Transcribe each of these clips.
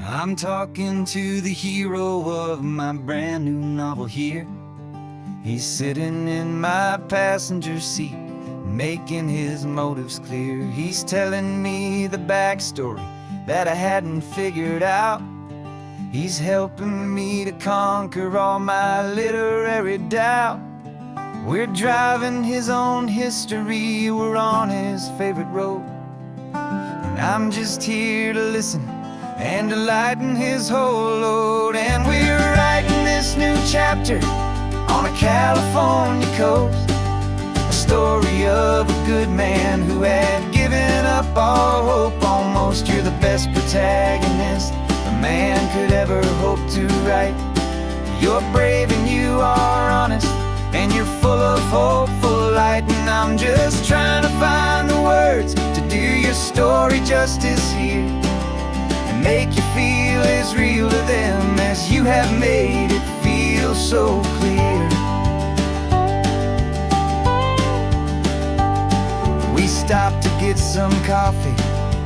I'm talking to the hero of my brand new novel here. He's sitting in my passenger seat, making his motives clear. He's telling me the backstory that I hadn't figured out. He's helping me to conquer all my literary doubt. We're driving his own history, we're on his favorite road, and I'm just here to listen and to lighten his whole load. And we're writing this new chapter on a California coast, a story of a good man who had given up all hope almost. You're the best protagonist a man could ever hope to write. You're brave and you are honest, and you're full of hopeful light. And I'm just trying to find the words to do your story justice here, and make you feel as real to them as you have made it feel so clear. We stopped to get some coffee,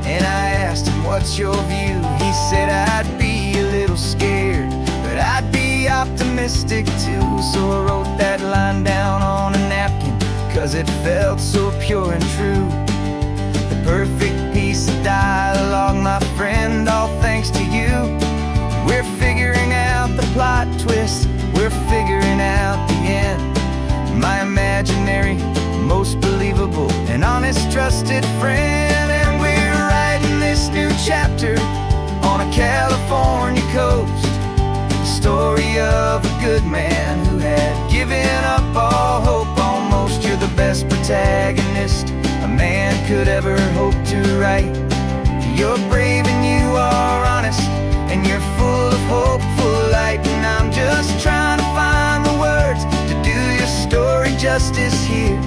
and I asked him, what's your view? He said, I'd be a little scared, but I'd be optimistic too. So I wrote that line down on a napkin, 'cause it felt so pure and true. The perfect piece of dialogue, my friend, all thanks to you. We're figuring out the plot twist, we're figuring out the end. My imaginary, most believable and honest trusted friend. And we're writing this new chapter on a California coast, the story of a good man who had given up all hope almost. You're the best protagonist a man could ever hope to write. You're brave and you are honest, and you're full of hopeful light. And I'm just trying to find the words to do your story justice here,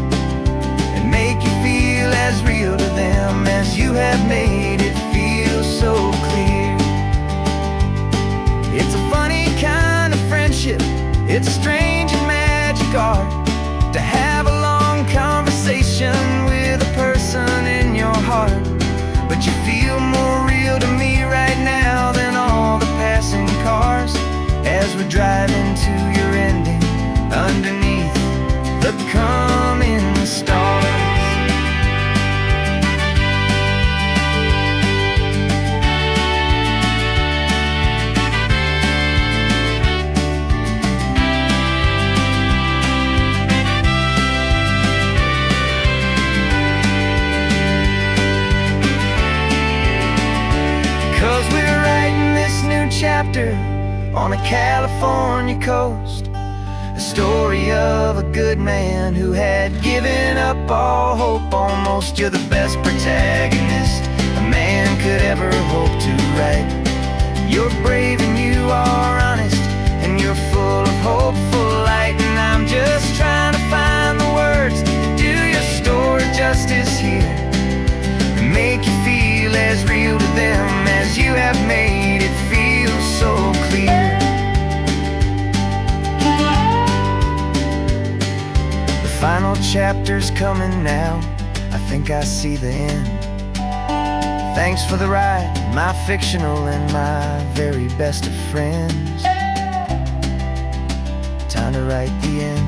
and make you feel as real to them as you have made it feel so clear. It's a funny kind of friendship, it's strange and magic art to have a long conversation with a person in your heart. But you feel more real to me right now than all the passing cars, as we're driving to your ending underneath the coming stars. 'Cause we're writing this new chapter on a California coast, a story of a good man who had given up all hope almost. You're the best protagonist a man could ever hope to write. You're brave and you are honest, and you're full of hopeful light. And I'm just trying to find the words to do your story justice here, and make you feel as real to them as you have made it feel so clear. The final chapter's coming now, I think I see the end. Thanks for the ride, my fictional and my very best of friends. Time to write the end.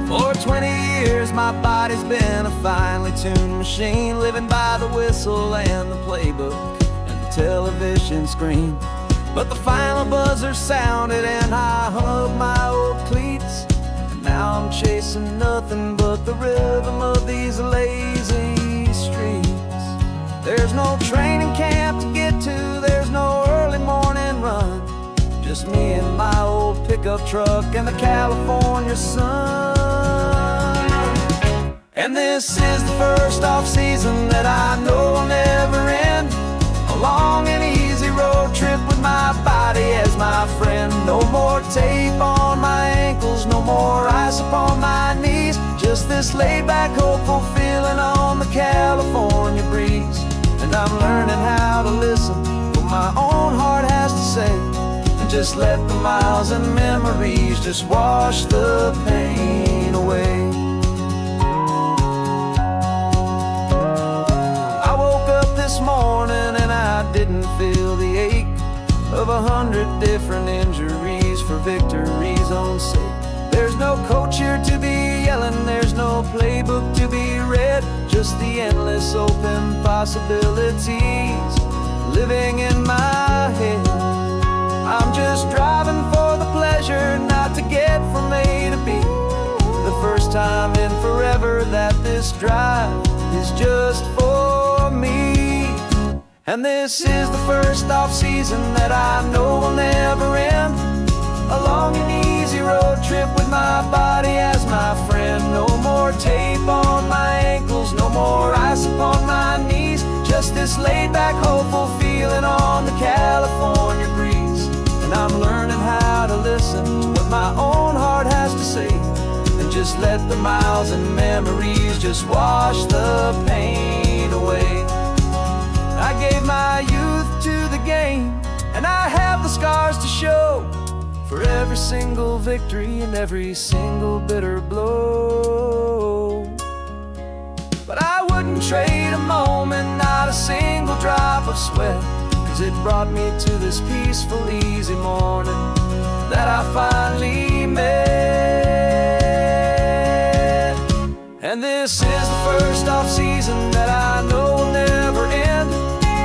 For 20 years my body's been a finely tuned machine, living by the whistle and the playbook and the television screen. But the final buzzer sounded and I hung up my old cleats, and now I'm chasing nothing but the rhythm of these lazy streets. There's no training camp to get to, there's no early morning run, just me and my old pickup truck and the California sun. And this is the first off-season that I know will never end, a long and easy road trip with my body as my friend. No more tape on my ankles, no more ice upon my this laid-back, hopeful feeling on the California breeze. And I'm learning how to listen to what my own heart has to say, and just let the miles and memories just wash the pain away. I woke up this morning and I didn't feel the ache of 100 different injuries for victory's own sake. There's no coach here to be yelling, there's no playbook to be read, just the endless open possibilities living in my head. I'm just driving for the pleasure, not to get from A to B. The first time in forever that this drive is just for me. And this is the first off-season that I know will never end. A long and easy road trip with my body as my friend. No more tape on my ankles, no more ice upon my knees. Just this laid-back, hopeful feeling on the California breeze. And I'm learning how to listen to what my own heart has to say, and just let the miles and memories just wash the pain away. I gave my youth to the game, and I have the scars to show for every single victory and every single bitter blow. But I wouldn't trade a moment, not a single drop of sweat, 'cause it brought me to this peaceful, easy morning that I finally met. And this is the first off-season that I know will never end.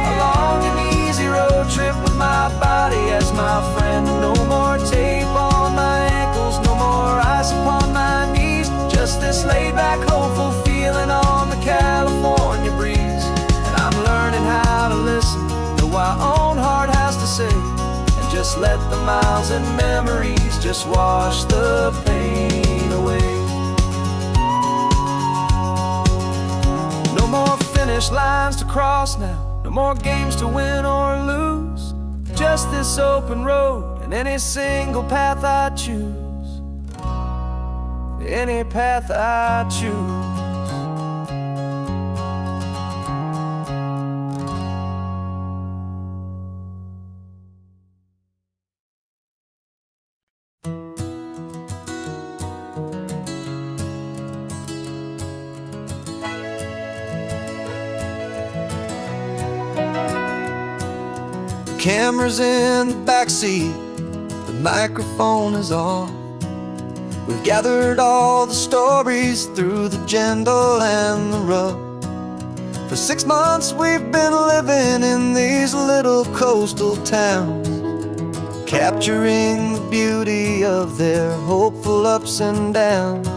A long and easy road trip with my body as my friend. No more tape on my ankles, no more ice upon my knees. Just this laid-back, hopeful feeling on the California breeze. And I'm learning how to listen to what my own heart has to say, and just let the miles and memories just wash the pain away. No more finish lines to cross now, no more games to win or lose. Just this open road and any single path I choose. Any path I choose. Camera's in the backseat, the microphone is on. We've gathered all the stories through the gentle and the rough. For 6 months we've been living in these little coastal towns, capturing the beauty of their hopeful ups and downs.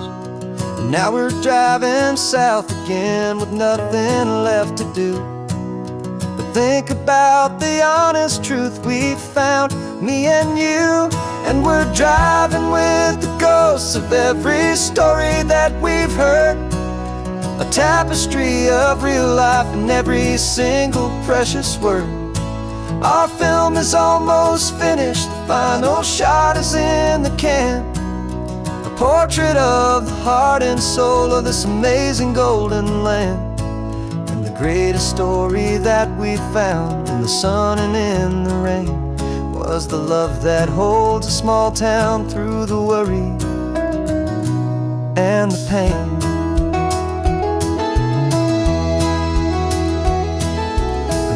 And now we're driving south again with nothing left to do. Think about the honest truth we found, me and you. And we're driving with the ghosts of every story that we've heard, a tapestry of real life in every single precious word. Our film is almost finished, the final shot is in the can, a portrait of the heart and soul of this amazing golden land. Greatest story that we found in the sun and in the rain was the love that holds a small town through the worry and the pain.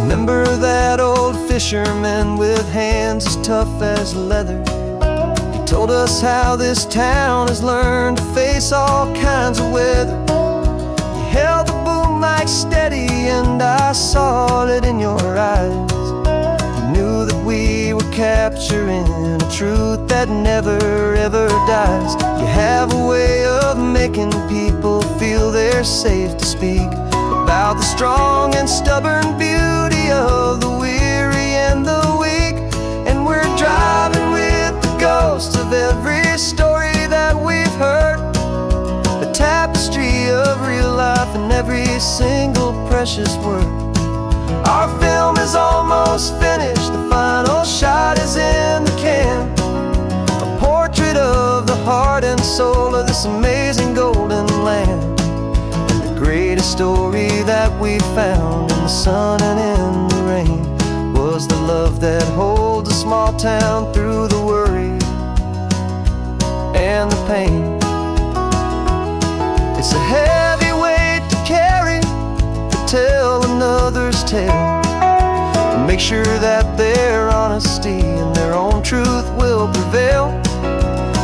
Remember that old fisherman with hands as tough as leather? He told us how this town has learned to face all kinds of weather. You held the boom mic steady and I saw it in your eyes. You knew that we were capturing a truth that never ever dies. You have a way of making people feel they're safe to speak about the strong and stubborn beauty of the weary and the weak. And we're driving with the ghosts of every story that we've heard, a tapestry of real life in every single precious word. Our film is almost finished, the final shot is in the can, a portrait of the heart and soul of this amazing golden land. greatest story that we found in the sun and in the rain was the love that holds a small town through the worry and the pain. It's a heavy weight to carry, to tell another's tale, and make sure that their honesty and their own truth will prevail.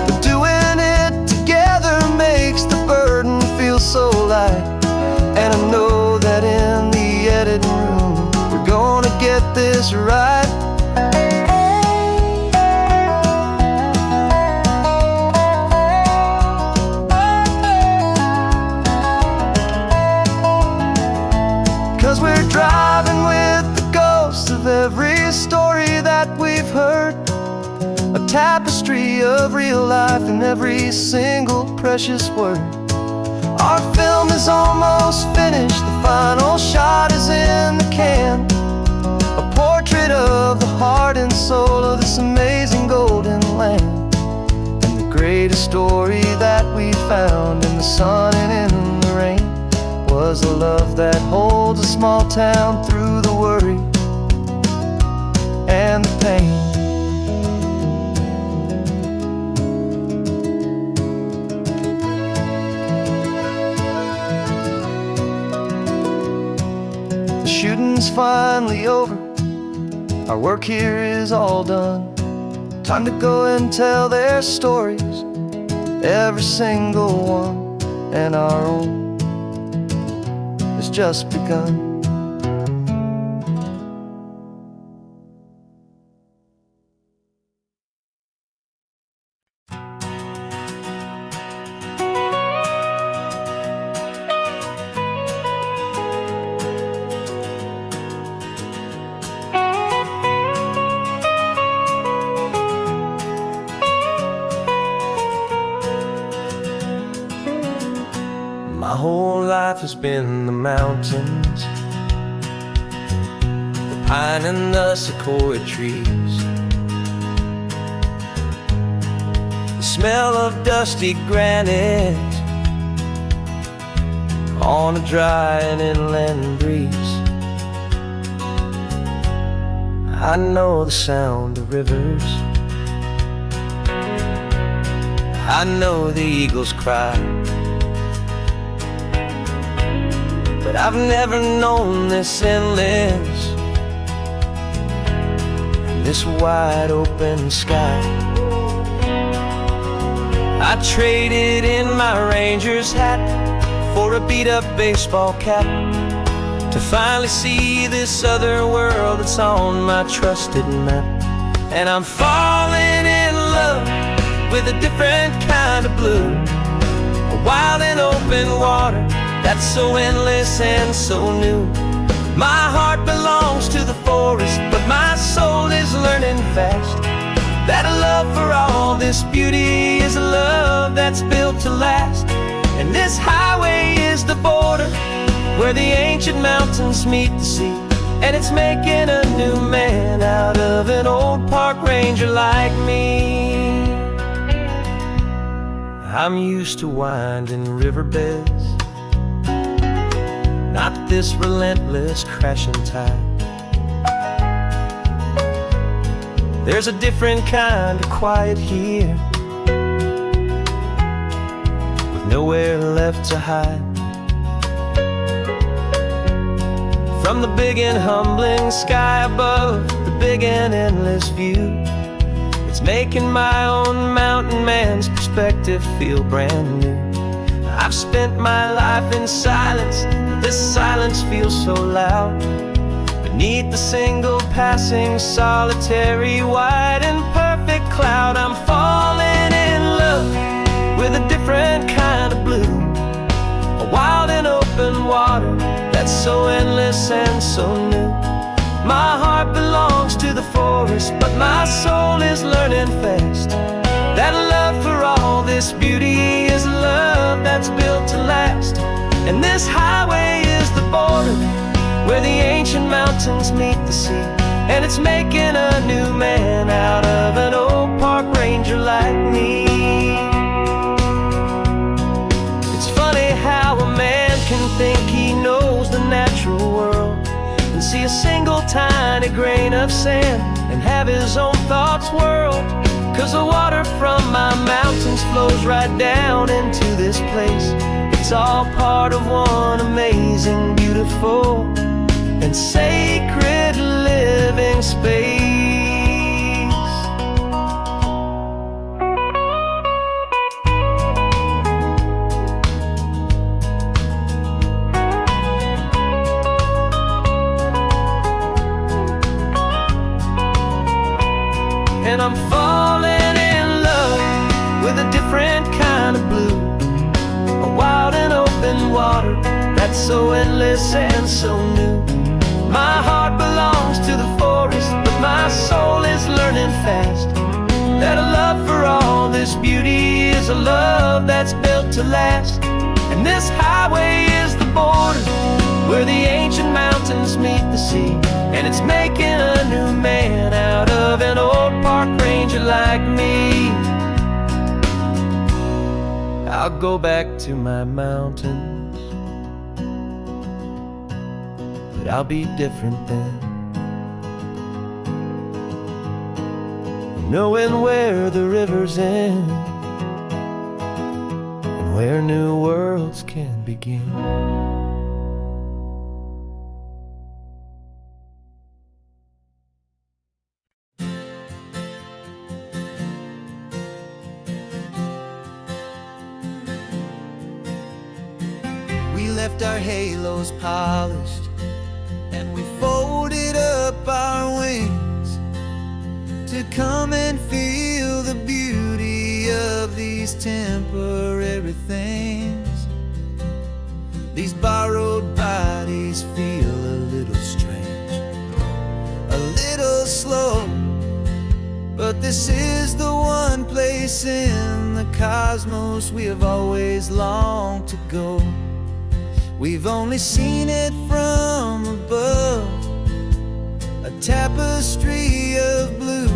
But doing it together makes the burden feel so light, and I know that in the editing room we're gonna get this right. 'Cause we're driving with the ghosts of every story that we've heard, a tapestry of real life in every single precious word. Our film is almost finished, the final shot is in the can, a portrait of the heart and soul of this amazing golden land. And the greatest story that we found in the sun and in the rain was a love that holds a small town through the worry and the pain. The shooting's finally over, our work here is all done. Time to go and tell their stories, every single one, and our own has just begun. My whole life has been the mountains, the pine and the sequoia trees, the smell of dusty granite on a dry and inland breeze. I know the sound of rivers, I know the eagles cry, but I've never known this endless and this wide open sky. I traded in my Ranger's hat for a beat-up baseball cap to finally see this other world that's on my trusted map. And I'm falling in love with a different kind of blue, a wild and open water that's so endless and so new. My heart belongs to the forest, but my soul is learning fast that a love for all this beauty is a love that's built to last. And this highway is the border where the ancient mountains meet the sea, and it's making a new man out of an old park ranger like me. I'm used to winding riverbeds, not this relentless crashing tide. There's a different kind of quiet here, with nowhere left to hide. From the big and humbling sky above, the big and endless view, it's making my own mountain man's perspective feel brand new. I've spent my life in silence, this silence feels so loud. Beneath the single passing solitary white and perfect cloud, I'm falling in love with a different kind of blue, a wild and open water that's so endless and so new. My heart belongs to the forest, but my soul is learning fast that love for all this beauty is love that's built to last. And this highway is the border where the ancient mountains meet the sea, and it's making a new man out of an old park ranger like me. It's funny how a man can think he tiny grain of sand and have his own thoughts whirl. 'Cause the water from my mountains flows right down into this place. It's all part of one amazing, beautiful, and sacred living space. And I'm falling in love with a different kind of blue, a wild and open water that's so endless and so new. My heart belongs to the forest, but my soul is learning fast that a love for all this beauty is a love that's built to last. And this highway is the border where the ancient mountains meet the sea, and it's making a new man out of an old park ranger like me. I'll go back to my mountains, but I'll be different then, knowing where the rivers end and where new worlds can begin. We left our halos polished, and we folded up our wings to come and feel the beauty of these temporary things. These borrowed bodies feel a little strange, a little slow, but this is the one place in the cosmos we have always longed to go. We've only seen it from above, a tapestry of blue,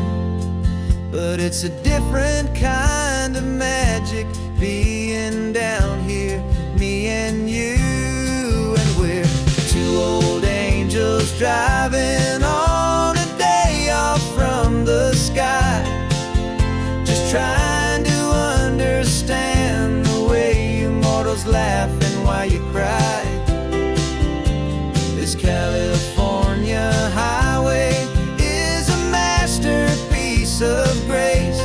but it's a different kind of magic being down here, me and you. And we're two old angels driving on a day off from the sky, just trying to understand the way you mortals laugh and why you cry. This California highway is a masterpiece of grace,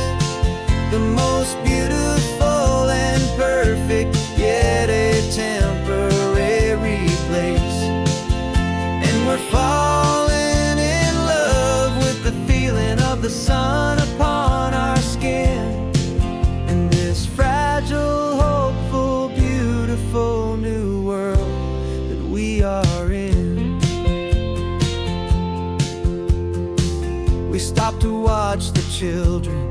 the most beautiful and perfect, yet a temporary place. And we're falling in love with the feeling of the sun upon our skin, and this fragile, hopeful, beautiful new world that we are in. We stopped to watch the children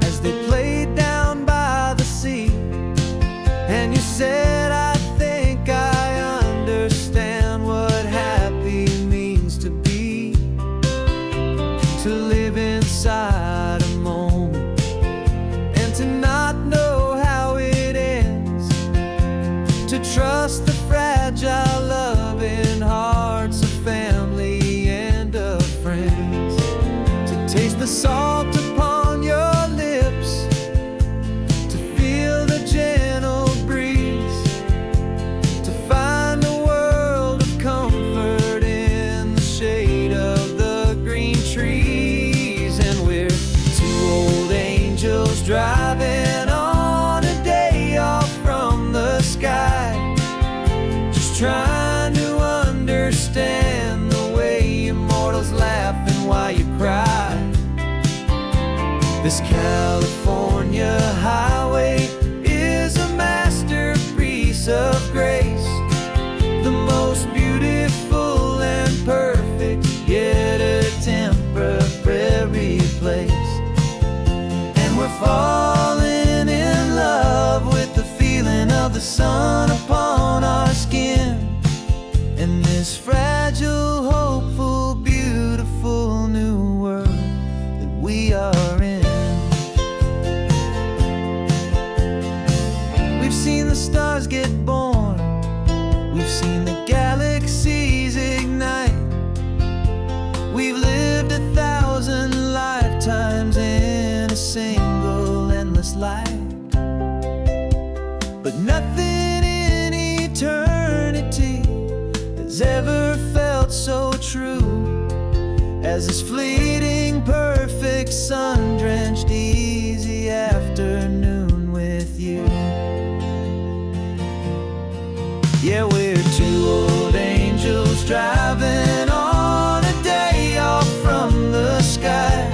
as they played down by the sea, and you said, I think I understand what happy means to be, to live inside a moment and to not know how it ends, to trust the fragile loving hearts of family and of friends, to taste the salt upon your lips, to feel the gentle breeze, to find a world of comfort in the shade of the green trees. And we're two old angels driving on a day off from the sky, just trying to understand the way immortals laugh and why you cry. This California highway is a masterpiece of grace, the most beautiful and perfect, yet a temporary place. And we're falling in love with the feeling of the sun upon our skin, and this fragile, hopeful, beautiful new world that we are in. We've seen the stars get born, we've seen the galaxies ignite, light, but nothing in eternity has ever felt so true as this fleeting, perfect, sun-drenched, easy afternoon with you. Yeah, we're two old angels driving on a day off from the sky,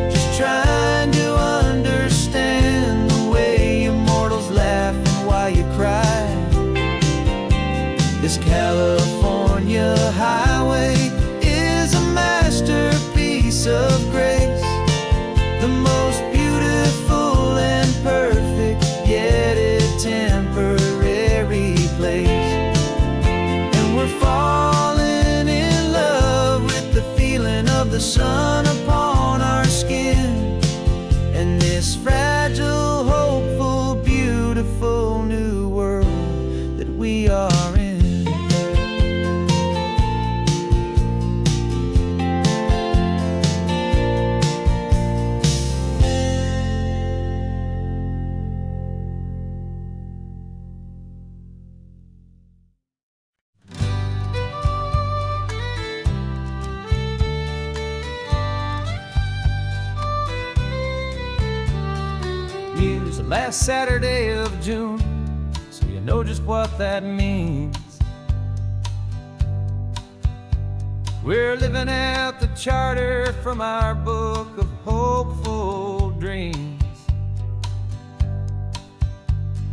just trying to understand the way you mortals laugh and why you cry. This California highway is a masterpiece of grace, the most beautiful and perfect, yet a temporary place. And we're falling in love with the feeling of the sun upon our skin, and this fragile, hopeful, beautiful new world that we are in. Here's the last Saturday of June, so you know just what that means. We're living out the charter from our book of hopeful dreams.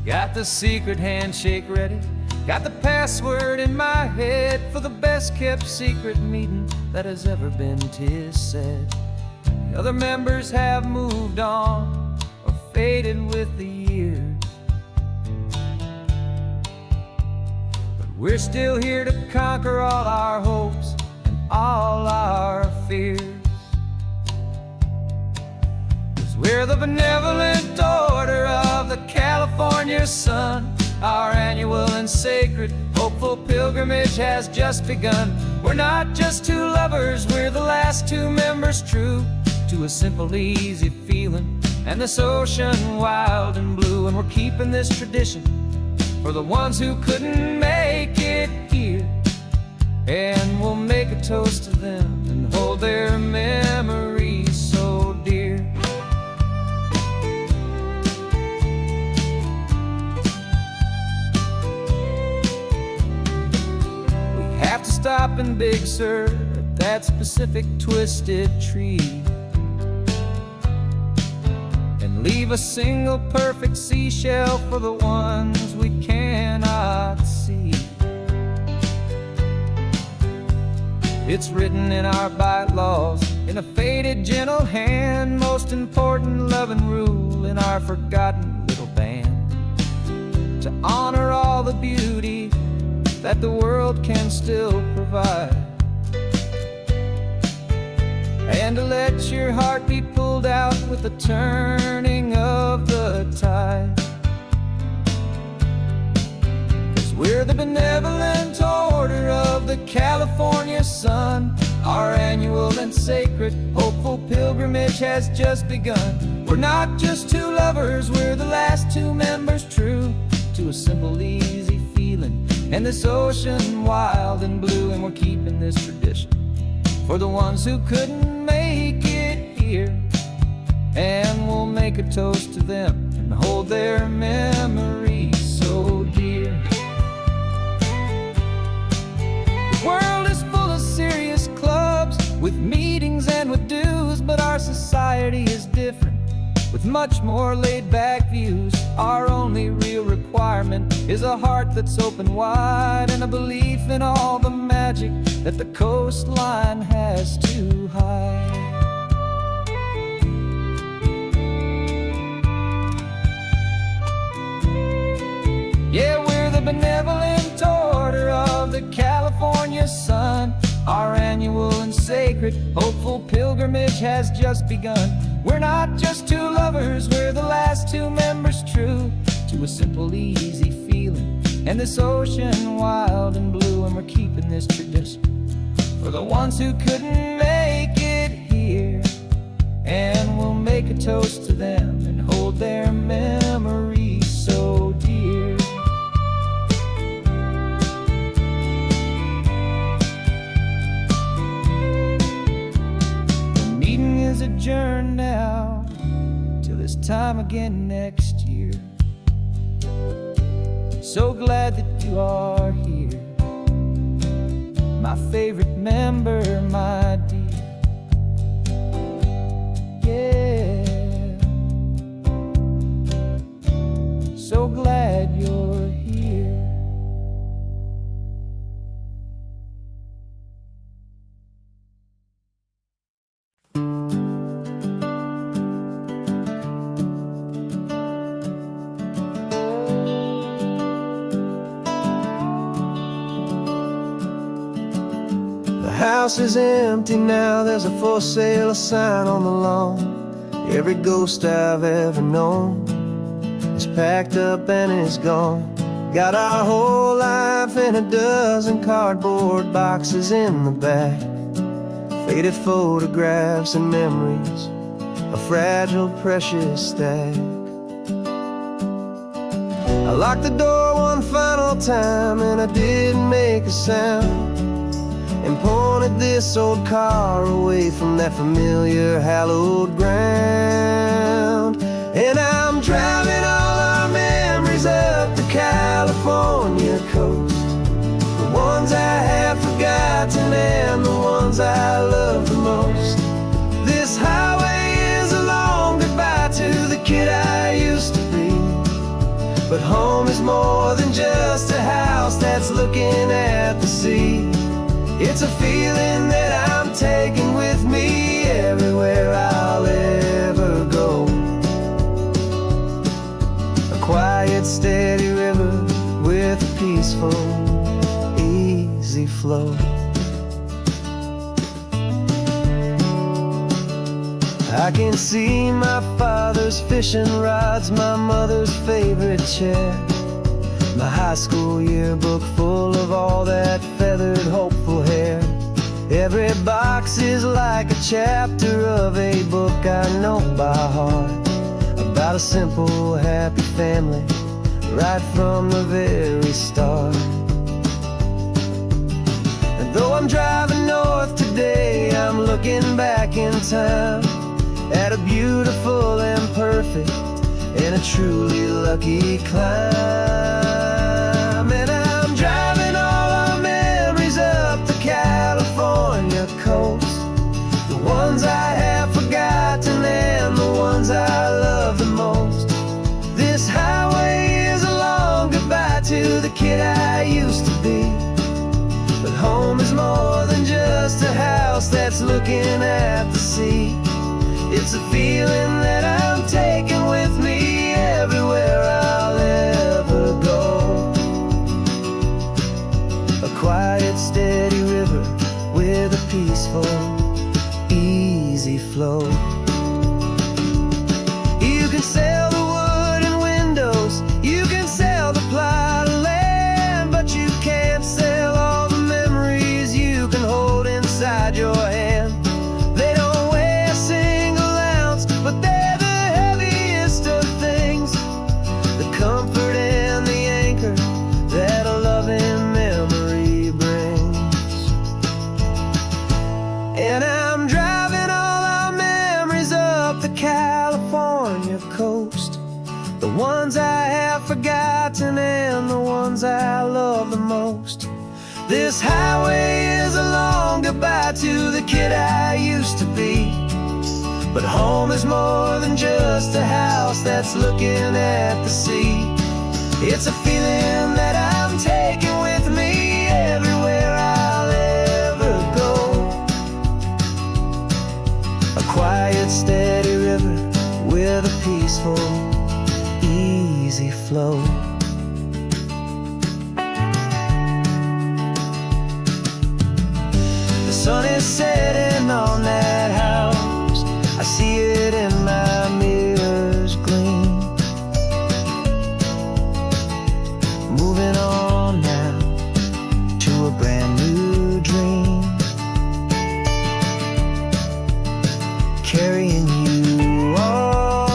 Got the secret handshake ready, got the password in my head for the best kept secret meeting that has ever been, 'tis said. The other members have moved on, faded with the years, but we're still here to conquer all our hopes and all our fears. 'Cause we're the benevolent order of the California sun. Our annual and sacred hopeful pilgrimage has just begun. We're not just two lovers, we're the last two members true to a simple, easy feeling and this ocean wild and blue. And we're keeping this tradition for the ones who couldn't make it here, and we'll make a toast to them and hold their memories so dear. We have to stop in Big Sur at that specific twisted tree, leave a single perfect seashell for the ones we cannot see. It's written in our bylaws in a faded, gentle hand, most important love and rule in our forgotten little band, to honor all the beauty that the world can still provide, and to let your heart be pulled out with the turning of the tide. 'Cause we're the benevolent order of the California sun. Our annual and sacred hopeful pilgrimage has just begun. We're not just two lovers, we're the last two members true to a simple, easy feeling and this ocean wild and blue. And we're keeping this tradition for the ones who couldn't make it here, and we'll make a toast to them and hold their memories so dear. The world is full of serious clubs with meetings and with dues, but our society is different with much more laid-back views. Our only real requirement is a heart that's open wide and a belief in all the magic that the coastline has to hide. Yeah, we're the benevolent order of the California sun. Our annual and sacred hopeful pilgrimage has just begun. We're not just two lovers, we're the last two members true to a simple, easy feeling and this ocean wild and blue. And we're keeping this tradition for the ones who couldn't make it here, and we'll make a toast to them and hold their memories so dear. The meeting is adjourned now till this time again next year. So glad that you are here, my favorite member, my dear. Yeah, so glad you're here. The house is empty now, there's a for sale sign on the lawn. Every ghost I've ever known is packed up and is gone. Got our whole life in a dozen cardboard boxes in the back. Faded photographs and memories, a fragile, precious stack. I locked the door one final time and I didn't make a sound, and pointed this old car away from that familiar hallowed ground. And I'm driving all our memories up the California coast, the ones I have forgotten and the ones I love the most. This highway is a long goodbye to the kid I used to be, but home is more than just a house that's looking at the sea. It's a feeling that I'm taking with me everywhere I'll ever go. A quiet, steady river with a peaceful, easy flow. I can see my father's fishing rods, my mother's favorite chair, my high school yearbook full of all that feathered, hopeful hair. Every box is like a chapter of a book I know by heart, about a simple, happy family right from the very start. And though I'm driving north today, I'm looking back in time at a beautiful and perfect and a truly lucky climb. And I'm driving all our memories up the California coast, the ones I have forgotten and the ones I love the most. This highway is a long goodbye to the kid I used to be, but home is more than just a house that's looking at the sea. It's a feeling that I'm taking with me everywhere I'll ever go. A quiet, steady river with a peaceful, easy flow. You can sell the wood and windows, you can sell the plot of land, but you can't sell all the memories you can hold inside your hand. They don't weigh a single ounce, but they're the heaviest of things, the comfort and the anchor that a loving memory brings. And I'm driving all our memories up the California coast, the ones I have forgotten and the ones I love the most. This highway is a long goodbye to the kid I used to be, but home is more than just a house that's looking at the sea. It's a feeling that I'm taking with me everywhere I'll ever go. A quiet, steady river with a peaceful, easy flow. The sun is setting on that house, I see it in my mirror's gleam. Moving on now to a brand new dream, carrying you all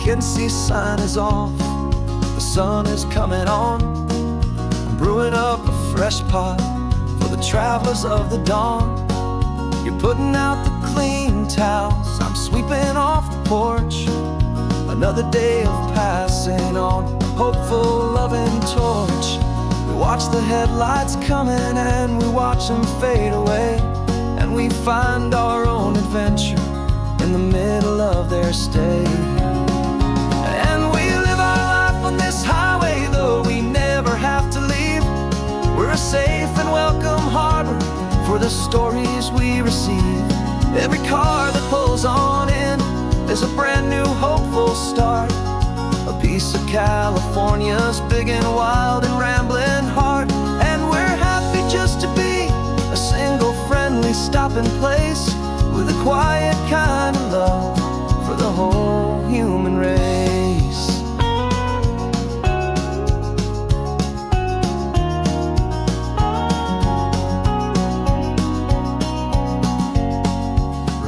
can see sign is off, the sun is coming on. I'm brewing up a fresh pot for the travelers of the dawn. You're putting out the clean towels, I'm sweeping off the porch. Another day of passing on, a hopeful, loving torch. We watch the headlights coming and we watch them fade away, and we find our own adventure in the middle of their stay. And we live our life on this highway, though we never have to leave. We're a safe and welcome harbor for the stories we receive. Every car that pulls on in is a brand new hopeful start, a piece of California's big and wild and rambling heart. And we're happy just to be a single friendly stopping place, with a quiet kind of love for the whole human race.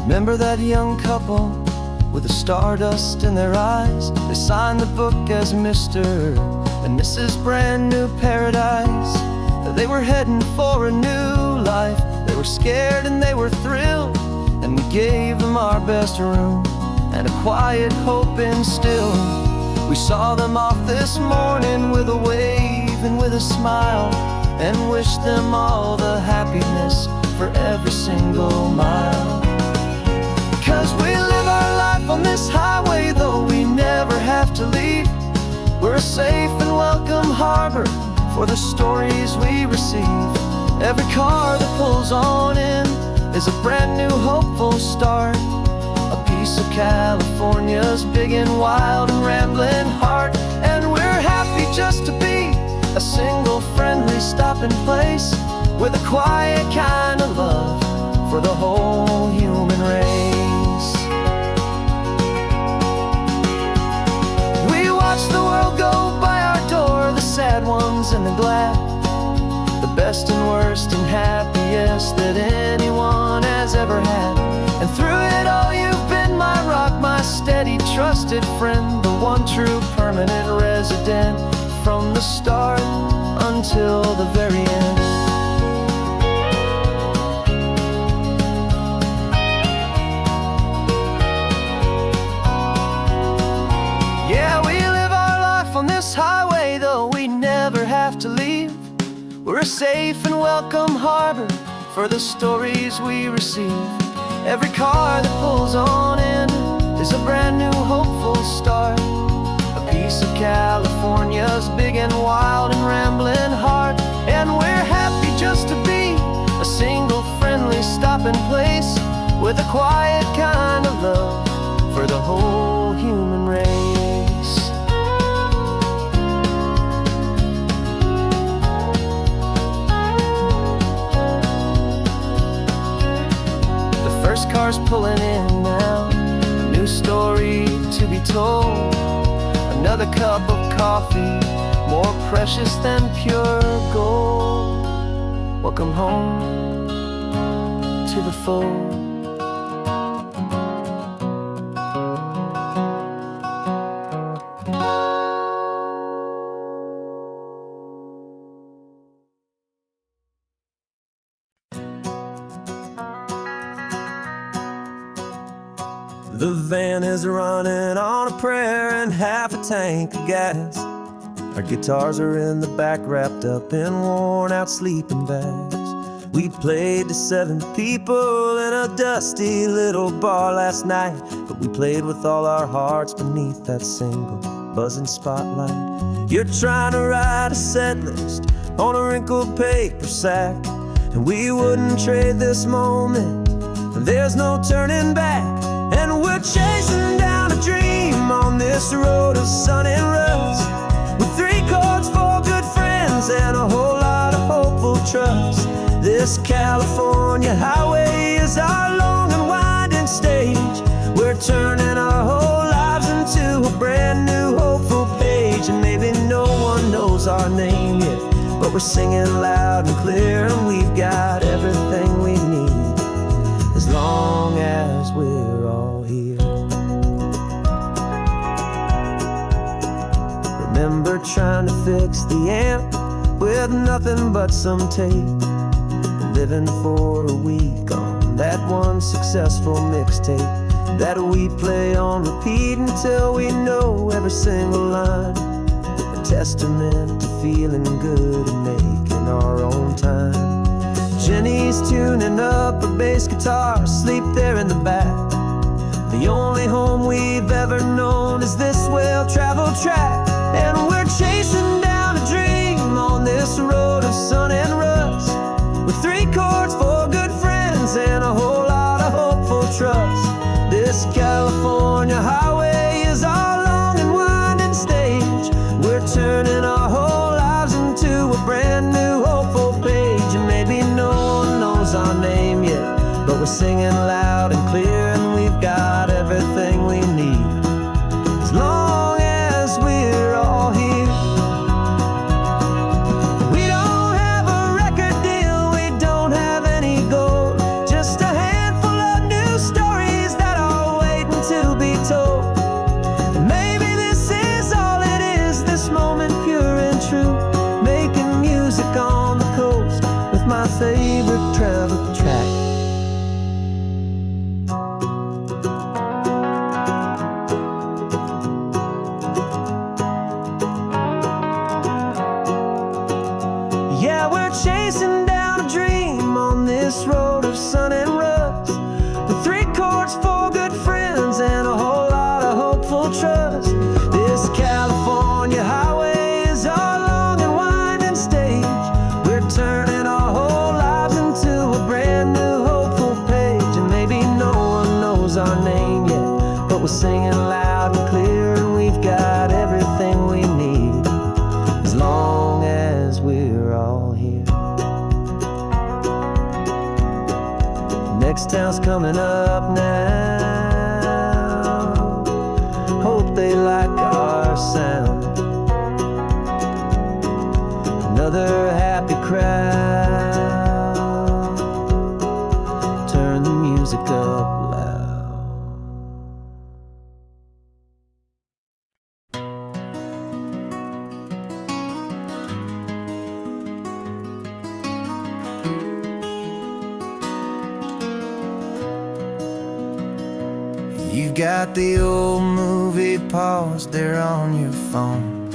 Remember that young couple with the stardust in their eyes? They signed the book as Mr. and Mrs. Brand New Paradise. They were heading for a new life. They were scared and they were thrilled, and we gave them our best room and a quiet hope instilled. We saw them off this morning with a wave and with a smile, and wished them all the happiness for every single mile. 'Cause we live our life on this highway, though we never have to leave. We're a safe and welcome harbor for the stories we receive. Every car that pulls on in is a brand new hopeful start, a piece of California's big and wild and rambling heart. And we're happy just to be a single friendly stopping place, with a quiet kind of love for the whole human race. We watch the world go by our door, the sad ones and the glad, the best and worst and happiest that anyone has ever had. And through it all you've been my rock, my steady trusted friend, the one true permanent resident, from the start until the very end. Yeah, we live our life on this highway, though we never have to leave. We're a safe and welcome harbor for the stories we receive. Every car that pulls on in is a brand new hopeful start, a piece of California's big and wild and rambling heart. And we're happy just to be a single friendly stopping place, with a quiet kind of love for the whole human race. First car's pulling in now, a new story to be told. Another cup of coffee, more precious than pure gold. Welcome home to the fold. The van is running on a prayer and half a tank of gas. Our guitars are in the back, wrapped up in worn out sleeping bags. We played to 7 people in a dusty little bar last night, but we played with all our hearts beneath that single buzzing spotlight. You're trying to write a set list on a wrinkled paper sack, and we wouldn't trade this moment, and there's no turning back. And we're chasing down a dream on this road of sun and rust, with 3 chords, 4 good friends, and a whole lot of hopeful trust. This California highway is our long and winding stage. We're turning our whole lives into a brand new hopeful page. And maybe no one knows our name yet, but we're singing loud and clear, and we've got everything we need, as long as we're all here. we're trying to fix the amp with nothing but some tape. Living for a week on that one successful mixtape that we play on repeat until we know every single line. A testament to feeling good and making our own time. Jenny's tuning up her bass guitar, asleep there in the back. The only home we've ever known is this well-traveled track. And we're chasing down a dream on this road of sun and rust, with 3 chords for good friends and a whole lot of hopeful trust. This California highway is our long and winding stage. We're turning our whole lives into a brand new hopeful page. And maybe no one knows our name yet, but we're singing loud and clear, and we've got everything we need as long as we're all here. We don't have a record deal, we don't have any gold, just a handful of new stories that are waiting to be told. And maybe this is all it is, this moment pure and true, making music on the coast with my favorite travel track. Yeah, we're chasing down a dream on this road of sun and rust, with 3 chords for good friends and a whole lot of hopeful trust. This California highway is our long and winding stage. We're turning our whole lives into a brand new hopeful page. And maybe no one knows our name yet, but we're singing loud and clear, and we've got everything we need as long as we're all here. Next town's coming up now, hope they like our sound. Another happy crowd, turn the music up loud. You've got the old movie paused there on your phone,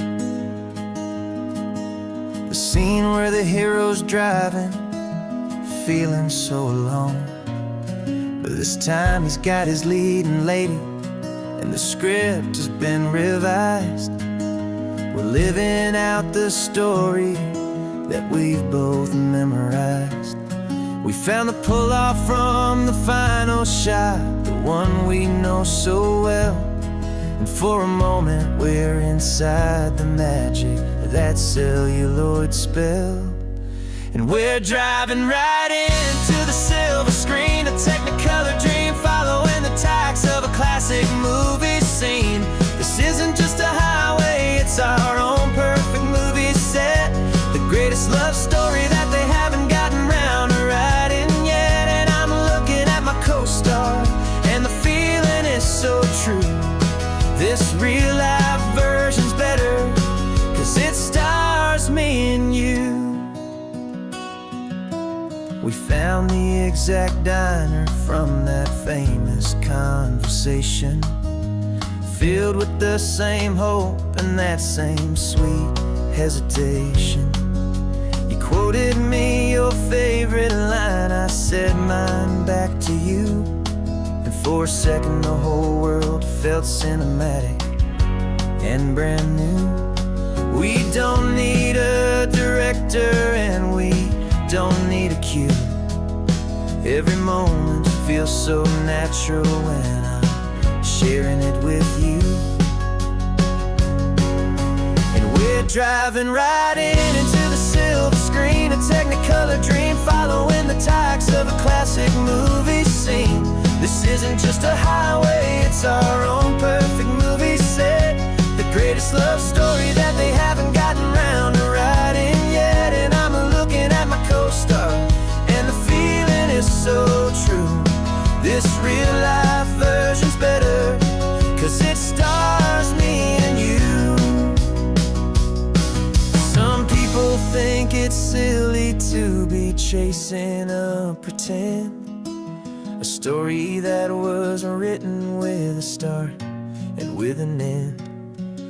the scene where the hero's driving, feeling so alone. But this time he's got his leading lady, and the script has been revised. We're living out the story that we've both memorized. We found the pull-off from the final shot, the one we know so well. And for a moment we're inside the magic of that celluloid spell. And we're driving right into the silver screen, a Technicolor dream, following the tacks of a classic movie scene. This isn't just a highway, it's our own perfect movie set, the greatest love story that they haven't gotten round to writing yet. And I'm looking at my co-star, and the feeling is so true. This real life version's better, 'cause it stars me and you. We found the exact diner from that famous conversation, filled with the same hope and that same sweet hesitation. You quoted me your favorite line, I said mine back to you. And for a second the whole world felt cinematic and brand new. We don't need a director and we don't need a cue. Every moment feels so natural when I'm sharing it with you. And we're driving right into the silver screen, a Technicolor dream, following the tacks of a classic movie scene. This isn't just a highway, it's our own perfect movie set, the greatest love story that they haven't gotten round to writing yet. And I'm looking at my co-star, and the feeling is so true. This real life version's better, 'cause it stars me and you. chasing a pretend, a story that was written with a start and with an end.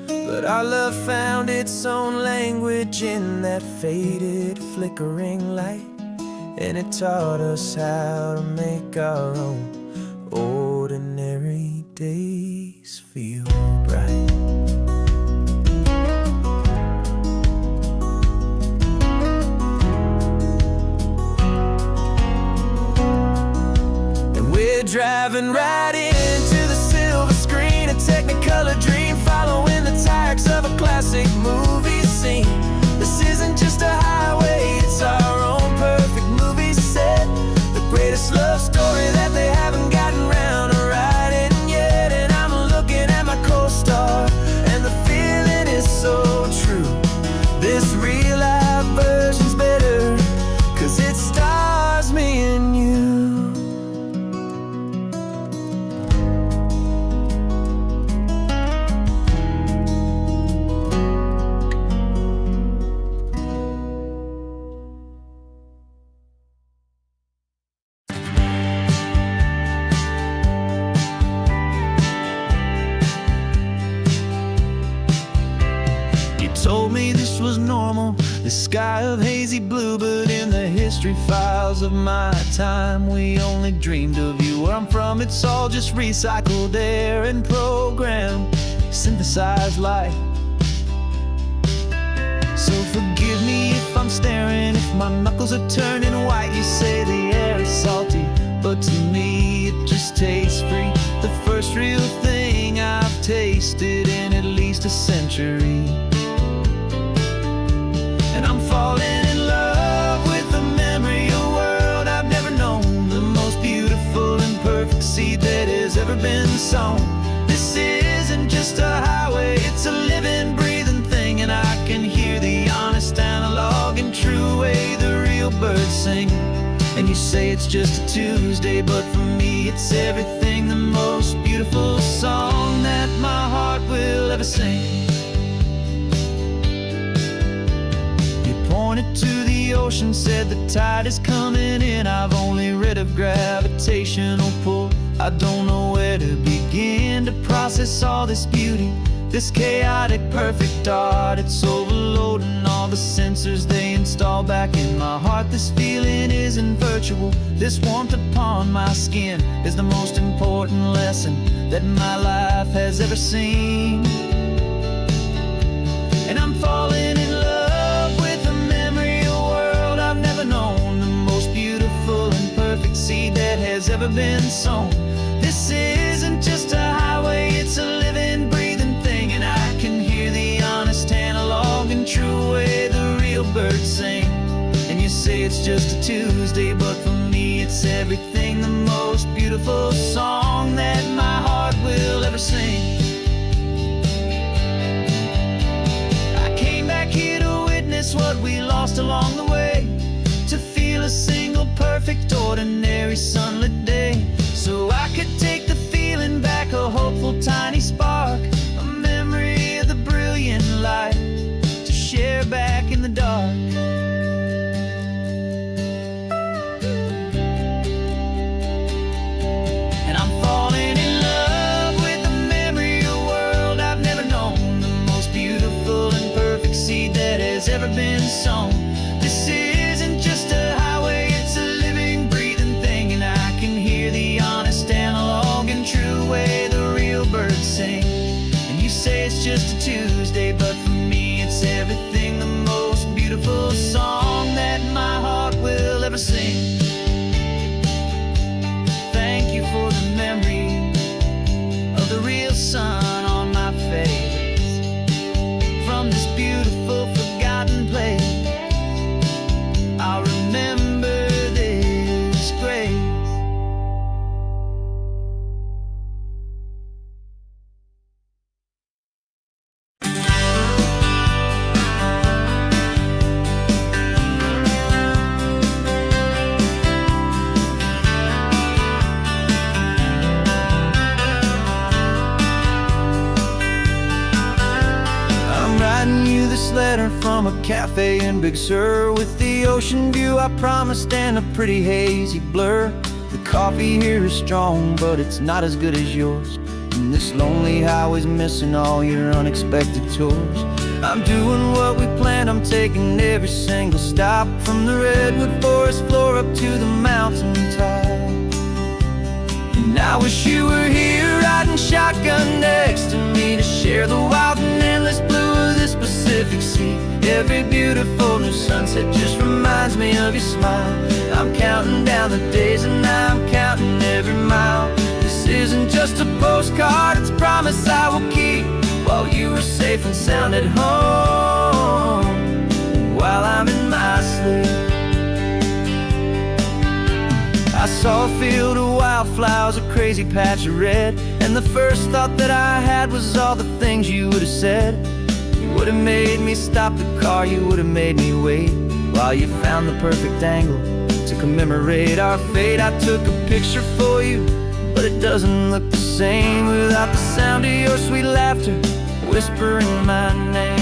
But our love found its own language in that faded, flickering light, and it taught us how to make our own ordinary days feel bright. And we're driving right into the silver screen, a Technicolor dream, following the tires of a classic movie scene. This isn't just a highway, it's our own perfect movie set, the greatest love story that they haven't gotten round to writing yet. And I'm looking at my co-star, and the feeling is so true. This real life version's better, 'cause it stars me and you. Told me this was normal, the sky of hazy blue, but in the history files of my time, we only dreamed of you. Where I'm from, it's all just recycled air and programmed, synthesized light. So forgive me if I'm staring, if my knuckles are turning white. You say the air is salty, but to me it just tastes free. The first real thing I've tasted in at least a century. And I'm falling in love with the memory of a world I've never known, the most beautiful and perfect seed that has ever been sown. This isn't just a highway, it's a living, breathing thing, and I can hear the honest, analog, and true way the real birds sing. And you say it's just a Tuesday, but for me it's everything, the most beautiful song that my heart will ever sing. Pointed to the ocean, said the tide is coming in. I've only read of gravitational pull, I don't know where to begin to process all this beauty, this chaotic perfect art. It's overloading all the sensors they install back in my heart. This feeling isn't virtual, this warmth upon my skin is the most important lesson that my life has ever seen. And I'm falling in love with a memory of a world I've never known, the most beautiful and perfect seed that has ever been sown. This isn't just a highway, it's a living, breathing thing, and I can hear the honest, analog, and true way the real birds sing. And you say it's just a Tuesday, but for me it's everything, the most beautiful song that my heart will ever sing. Here to witness what we lost along the way, to feel a single perfect ordinary sunlit day, so I could take the feeling back, a hopeful tiny spark, a memory of the brilliant light to share back in the dark. And I'm falling in love with the memory of a world I've never known, the most beautiful and perfect seed that has ever been sown. This isn't just a highway, it's a living, breathing thing, and I can hear the honest, analog, and true way the real birds sing. letter from a cafe in Big Sur, with the ocean view I promised and a pretty hazy blur. The coffee here is strong, but it's not as good as yours, and this lonely highway's missing all your unexpected tours. I'm doing what we planned, I'm taking every single stop, from the redwood forest floor up to the mountain top. And I wish you were here riding shotgun next to me, to share the wild and endless blue of this Pacific Sea. Every beautiful new sunset just reminds me of your smile. I'm counting down the days and I'm counting every mile. This isn't just a postcard, it's a promise I will keep, while you are safe and sound at home, while I'm in my sleep. I saw a field of wildflowers, a crazy patch of red, and the first thought that I had was all the things you would have said. You would have made me stop the car, you would have made me wait, while you found the perfect angle to commemorate our fate. I took a picture for you, but it doesn't look the same without the sound of your sweet laughter whispering my name.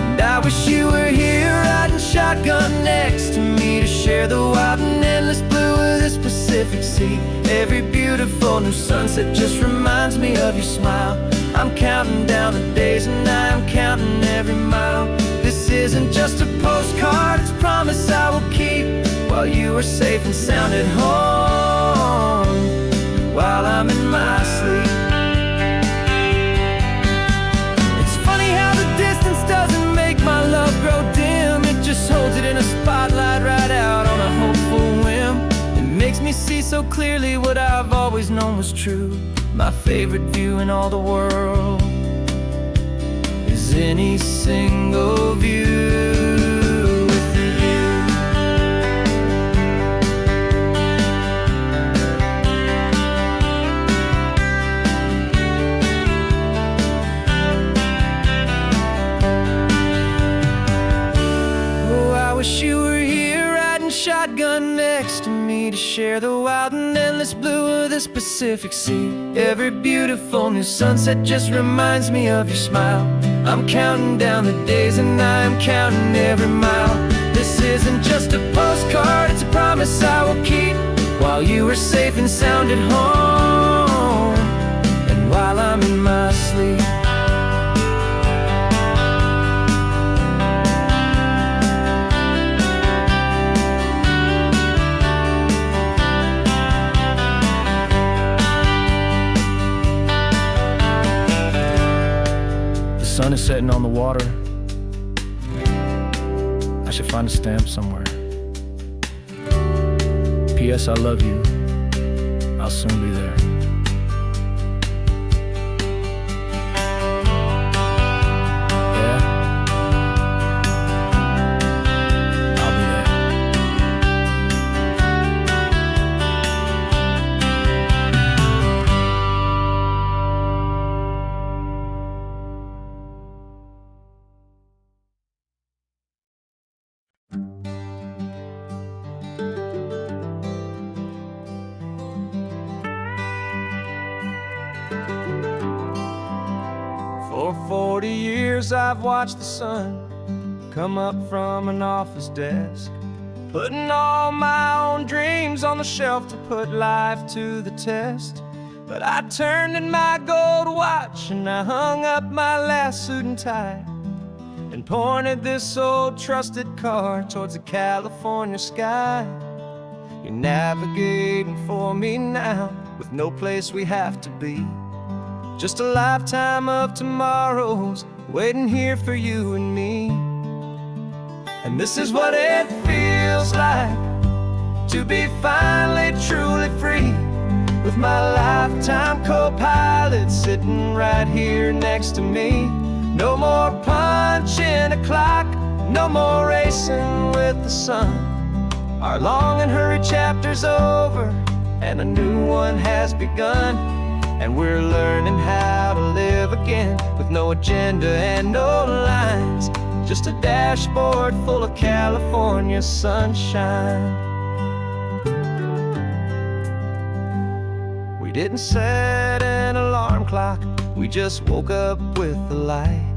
And I wish you were here riding shotgun next to me, to share the wild and endless blue of this Pacific Sea. Every beautiful new sunset just reminds me of your smile. I'm counting down the days and I'm counting every mile. This isn't just a postcard, it's a promise I will keep, while you are safe and sound at home, while I'm in my sleep. It's funny how the distance doesn't make my love grow dim, it just holds it in a spotlight right out on a hopeful whim. It makes me see so clearly what I've always known was true. My favorite view in all the world is any single view with you. Oh, I wish you were here riding shotgun next to me, to share the wild and endless blue of this Pacific Sea. Every beautiful new sunset just reminds me of your smile. I'm counting down the days and I'm counting every mile. This isn't just a postcard, it's a promise I will keep, while you are safe and sound at home, and while I'm in my sleep. The sun is setting on the water. I should find a stamp somewhere. P.S. I love you. I'll soon be there. Yeah? I'll be there. For 40 years I've watched the sun come up from an office desk, putting all my own dreams on the shelf to put life to the test. But I turned in my gold watch and I hung up my last suit and tie, and pointed this old trusted car towards the California sky. You're navigating for me now, with no place we have to be, just a lifetime of tomorrows waiting here for you and me. And this is what it feels like to be finally truly free, with my lifetime co-pilot sitting right here next to me. No more punching a clock, no more racing with the sun. Our long and hurried chapter's over and a new one has begun. And we're learning how to live again, with no agenda and no lines, just a dashboard full of California sunshine. We didn't set an alarm clock, we just woke up with the light.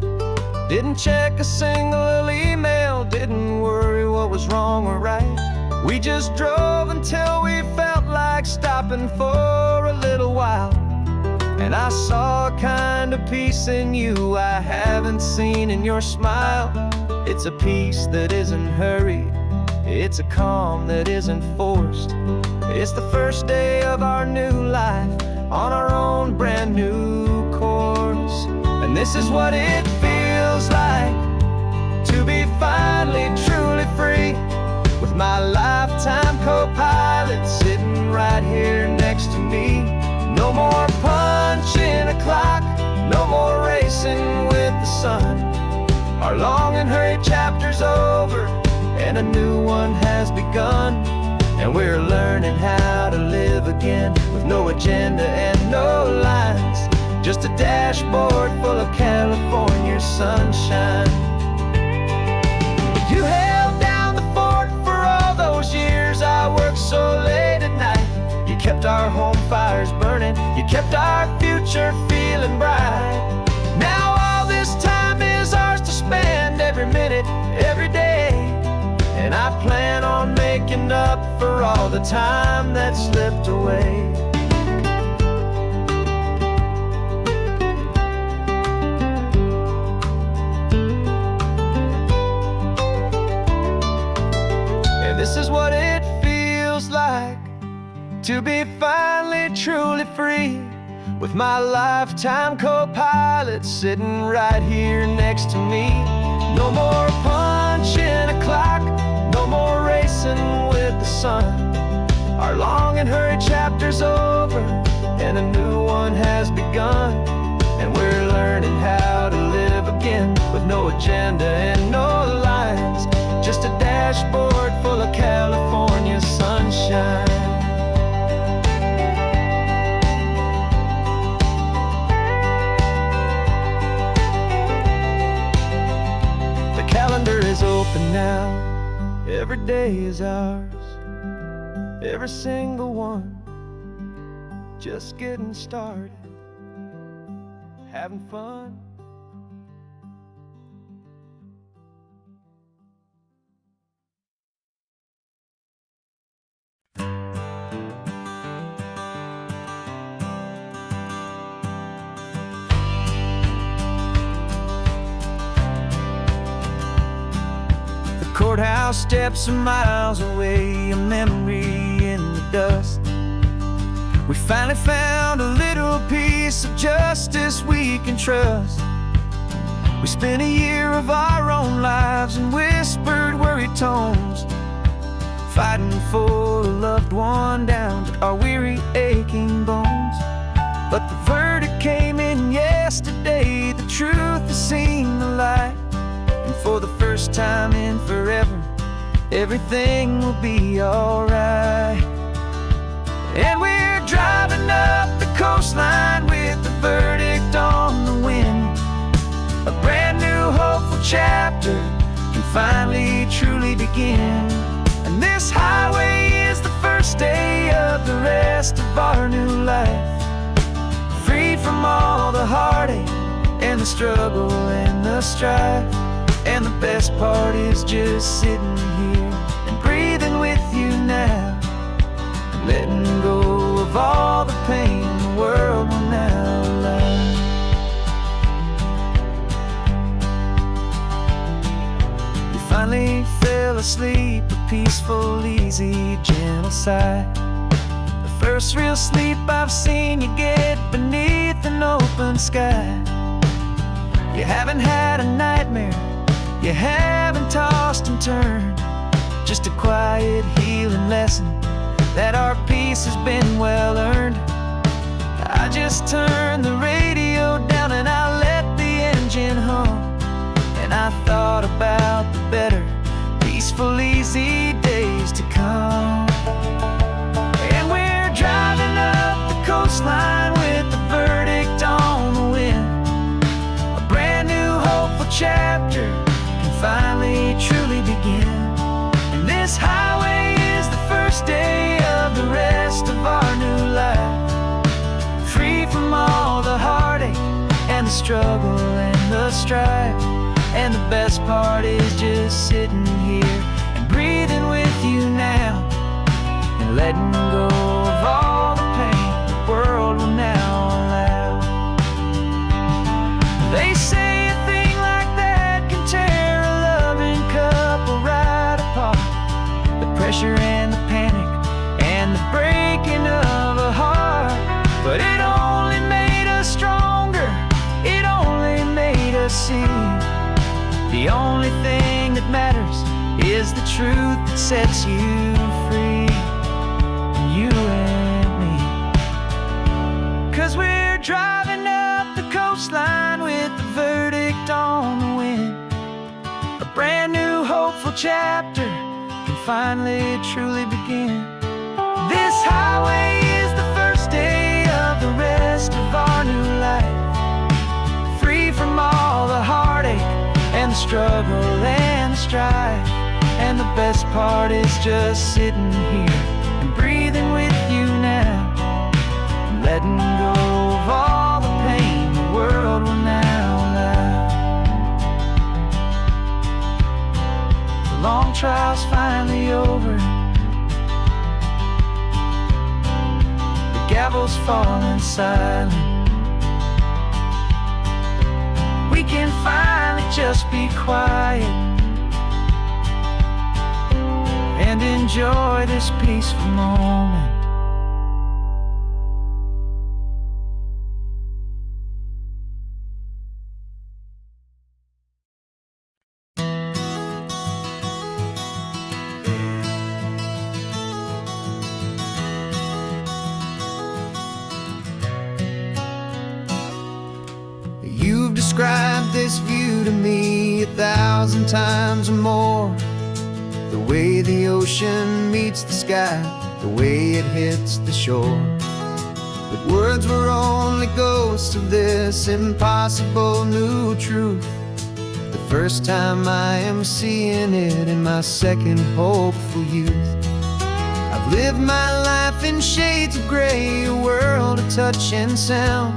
Didn't check a single email, didn't worry what was wrong or right. We just drove until we felt like stopping for a little while. And I saw a kind of peace in you I haven't seen in your smile. It's a peace that isn't hurried, it's a calm that isn't forced. It's the first day of our new life on our own brand new course. And this is what it feels like to be finally truly free, with my lifetime co-pilot sitting right here next to me. No more punching a clock, no more racing with the sun. Our long and hurried chapter's over, and a new one has begun. And we're learning how to live again, with no agenda and no lines, just a dashboard full of California sunshine. You held down the fort for all those years I worked so late at night. You kept our home fires burning, you kept our future feeling bright. Now all this time is ours to spend, every minute, every day. And I plan on making up for all the time that slipped away. And this is what it feels like to be finally truly free, with my lifetime co-pilot sitting right here next to me. No more punching a clock, no more racing with the sun. Our long and hurried chapter's over, and a new one has begun. And we're learning how to live again, with no agenda and no lines, just a dashboard full of California sunshine. The calendar is open now, every day is ours, every single one, just getting started, having fun. Courthouse steps are miles away, a memory in the dust. We finally found a little piece of justice we can trust. We spent a year of our own lives in whispered, worried tones, fighting for a loved one down to our weary, aching bones. But the verdict came in yesterday, the truth has seen the light. And for the first time in forever, everything will be alright. And we're driving up the coastline with the verdict on the wind. A brand new hopeful chapter can finally truly begin. And this highway is the first day of the rest of our new life, free from all the heartache and the struggle and the strife. And the best part is just sitting here and breathing with you now, and letting go of all the pain the world will now allow. We finally fell asleep, a peaceful, easy, gentle sigh. The first real sleep I've seen you get beneath an open sky. You haven't had a nightmare, you haven't tossed and turned, just a quiet healing lesson that our peace has been well earned. I just turned the radio down and I let the engine hum, and I thought about the better, peaceful, easy days to come. And we're driving up the coastline with the verdict on the wind. A brand new hopeful chapter finally truly begin. And this highway is the first day of the rest of our new life, free from all the heartache and the struggle and the strife. And the best part is just sitting here and breathing with you now, and letting go of all the pain the world will now allow. They say a thing like that can tear a loving couple right apart. The pressure and the panic and the breaking of a heart. But it only made us stronger, it only made us see the only thing that matters is the truth that sets you free, you and me. 'Cause we're driving up the coastline with the verdict on the wind. A brand new hopeful chapter can finally truly begin. This highway is the first day of the rest of our new life, free from all the heartache and the struggle and the strife. And the best part is just sitting here and breathing with you now, and letting go of all the pain the world will now allow. The long trial's finally over, the gavel's falling silent. We can finally just be quiet and enjoy this peaceful moment. You've described this view to me 1,000 times or more. The way the ocean meets the sky, the way it hits the shore. But words were only ghosts of this impossible new truth. The first time I am seeing it in my second hopeful youth. I've lived my life in shades of gray, a world of touch and sound.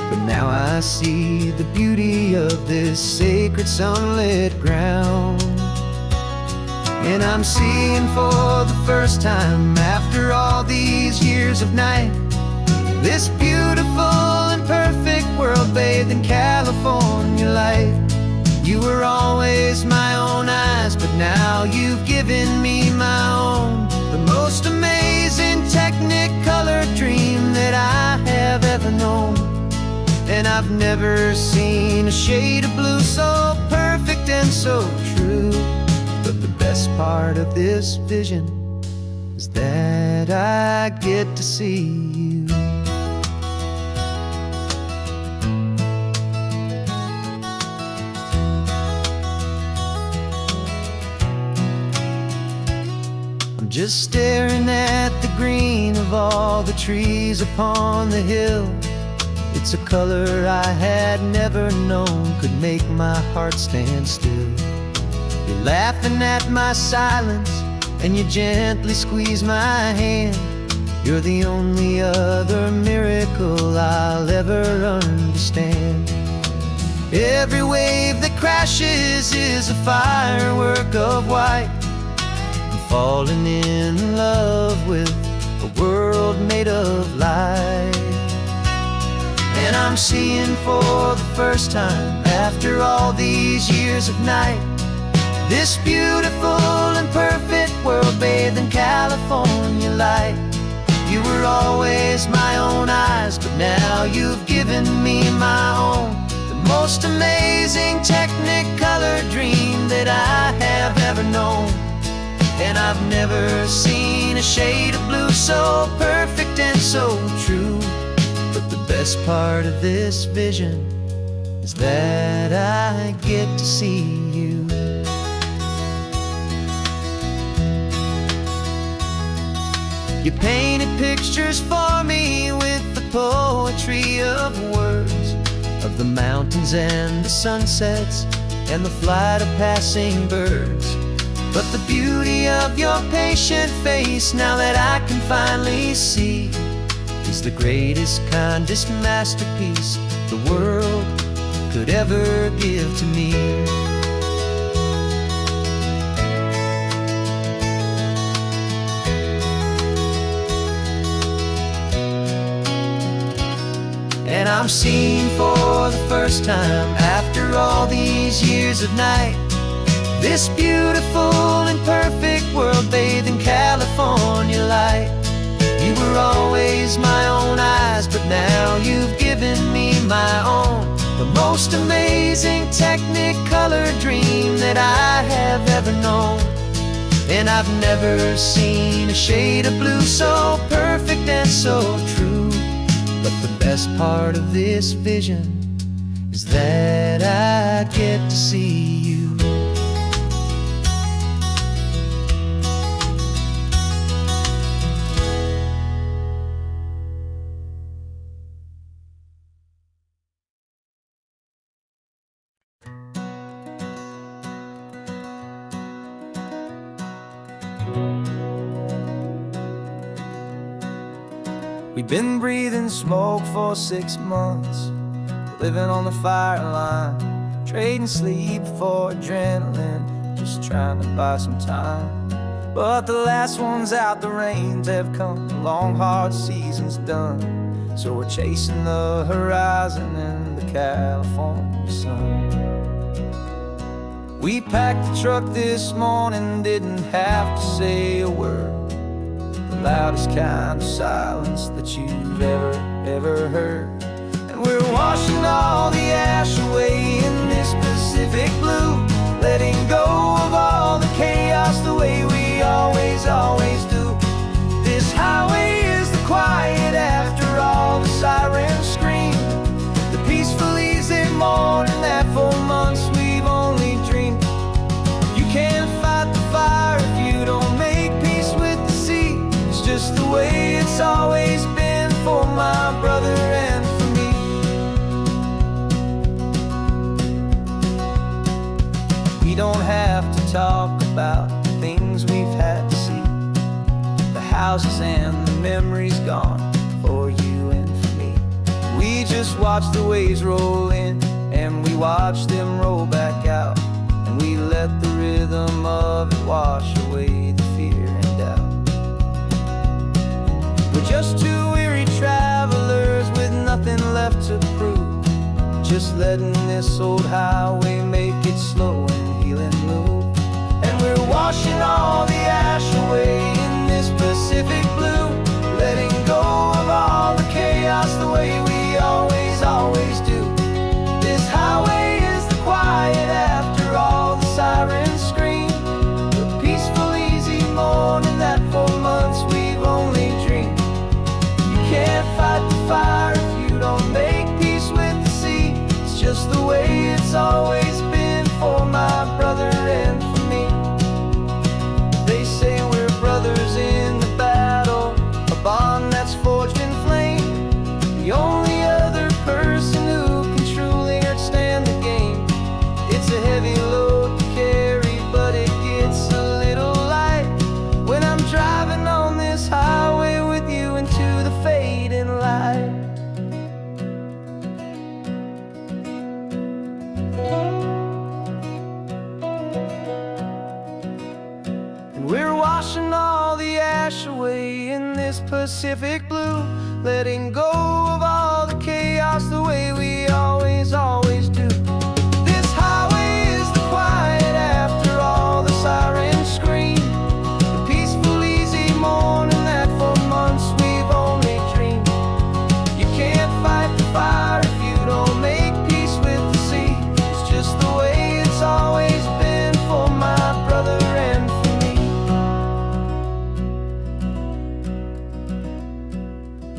But now I see the beauty of this sacred sunlit ground. And I'm seeing for the first time after all these years of night, this beautiful and perfect world bathed in California light. You were always my own eyes, but now you've given me my own. The most amazing Technicolor dream that I have ever known. And I've never seen a shade of blue so perfect and so true. But the best part of this vision is that I get to see you. I'm just staring at the green of all the trees upon the hill. It's a color I had never known could make my heart stand still. You're laughing at my silence, and you gently squeeze my hand. You're the only other miracle I'll ever understand. Every wave that crashes is a firework of white. I'm falling in love with a world made of light. And I'm seeing for the first time after all these years of night, this beautiful and perfect world bathed in California light. You were always my own eyes, but now you've given me my own. The most amazing Technicolor dream that I have ever known. And I've never seen a shade of blue so perfect and so true. But the best part of this vision is that I get to see you. You painted pictures for me with the poetry of words, of the mountains and the sunsets and the flight of passing birds. But the beauty of your patient face, now that I can finally see, is the greatest, kindest masterpiece the world could ever give to me. And I'm seeing for the first time, after all these years of night, this beautiful and perfect world bathed in California light. You were always my own eyes, but now you've given me my own, the most amazing technicolor dream that I have ever known. And I've never seen a shade of blue so perfect and so true. But the best part of this vision is that I get to see you. We've been breathing smoke for 6 months, living on the fire line, trading sleep for adrenaline, just trying to buy some time. But the last one's out, the rains have come, the long hard season's done. So we're chasing the horizon in the California sun. We packed the truck this morning, didn't have to say a word, the loudest kind of silence that you've ever heard. And we're washing all the ash away in this Pacific blue, letting go of all the chaos the way we always do. This highway is the quiet after all the sirens scream, the peaceful easy morning that for months we've only dreamed. You can't fight the fire if you don't make peace with the sea. It's just the way it's always been for my brother and for me. We don't have to talk about the things we've had to see, the houses and the memories gone for you and for me. We just watch the waves roll in and we watch them roll back out, and we let the rhythm of it wash away the fear and doubt. We're just two weary travelers with nothing left to prove, just letting this old highway make it slow and healing move. And we're washing all the ash away in this Pacific blue, letting go of all the chaos the way we always do. This highway is the quiet after all the sirens scream, the peaceful easy morning that for months we've only dreamed. You can't fight the fire if you don't make peace with the sea. It's just the way it's always been for my brother and for me. They say we're brothers in the battle, a bond that's forged in flame. The only other person who can truly understand the game. It's a heavy load to carry, but it gets a little light when I'm driving on this highway with you into the fading light. And we're washing all the ash away in this Pacific blue, letting go of all the chaos the way we always do. This highway is the quiet after all the sirens scream, the peaceful easy morning that for months we've only dreamed. You can't fight the fire if you don't make peace with the sea. It's just the way it's always been for my brother and for me.